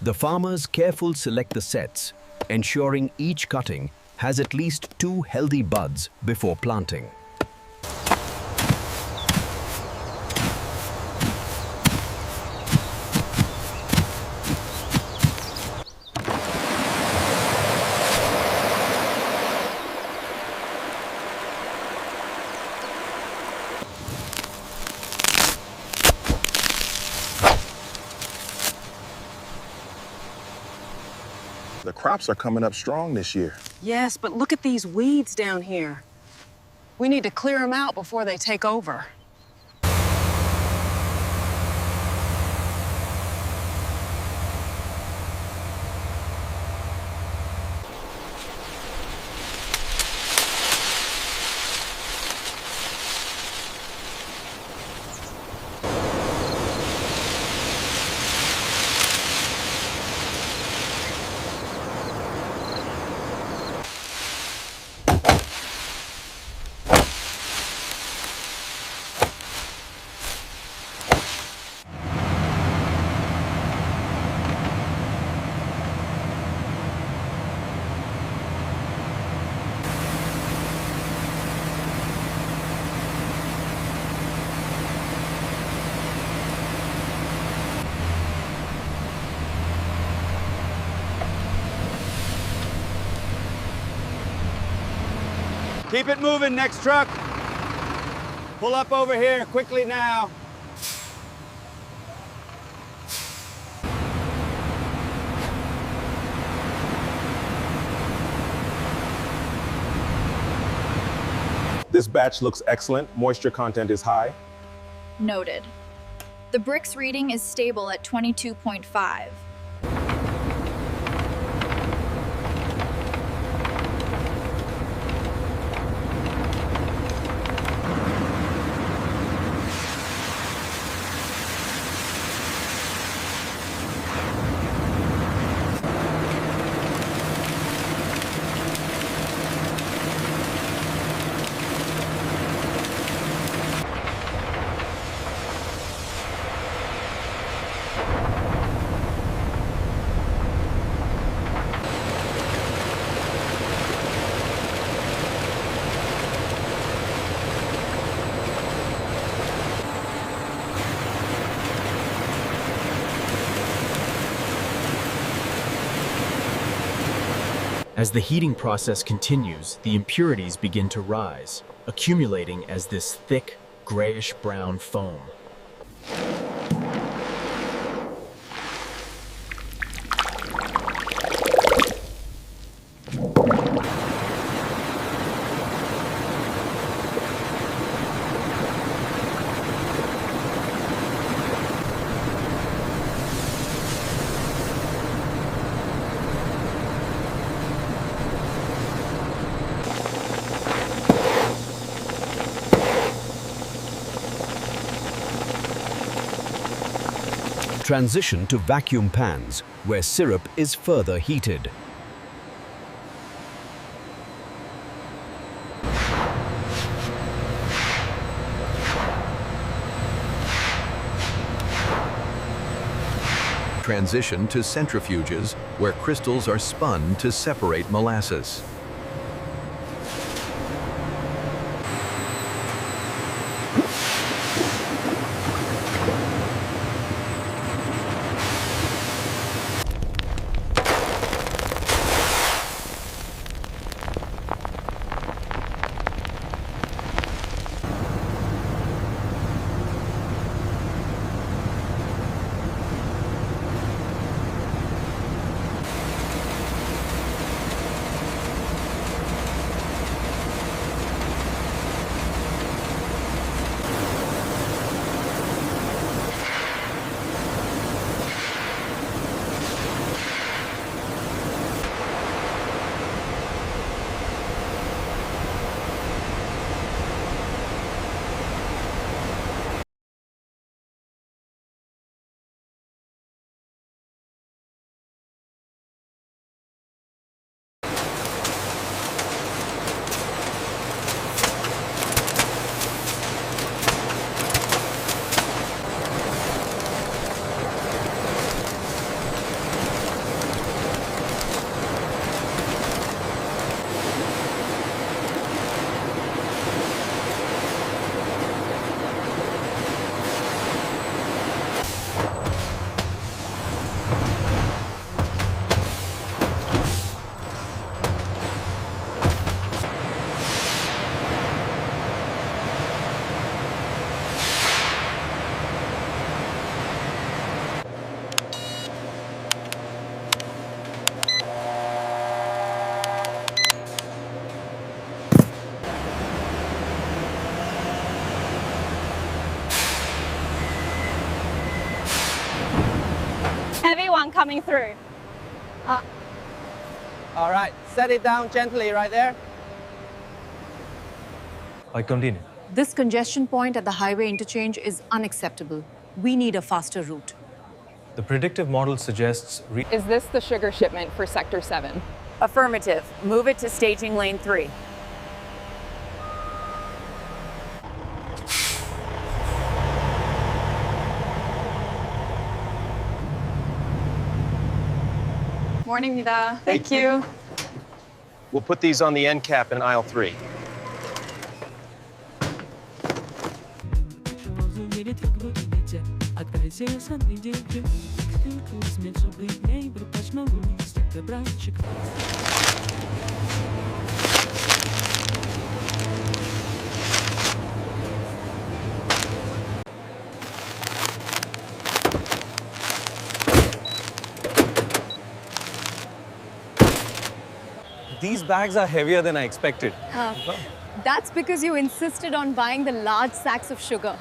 The farmers carefully select the sets, ensuring each cutting has at least 2 healthy buds before planting. The crops are coming up strong this year. Yes, but look at these weeds down here. We need to clear them out before they take over. Keep it moving, next truck. Pull up over here quickly now. This batch looks excellent. Moisture content is high. Noted. The bricks reading is stable at 22.5. As the heating process continues, the impurities begin to rise, accumulating as this thick, grayish-brown foam. Transition to vacuum pans, where syrup is further heated. Transition to centrifuges, where crystals are spun to separate molasses. Heavy one coming through. All right, set it down gently right there. I continue. This congestion point at the highway interchange is unacceptable. We need a faster route. The predictive model suggests Is this the sugar shipment for Sector 7? Affirmative. Move it to staging lane 3. Morning, Nida. Thank you. We'll put these on the end cap in aisle 3. these bags are heavier than I expected. That's because you insisted on buying the large sacks of sugar.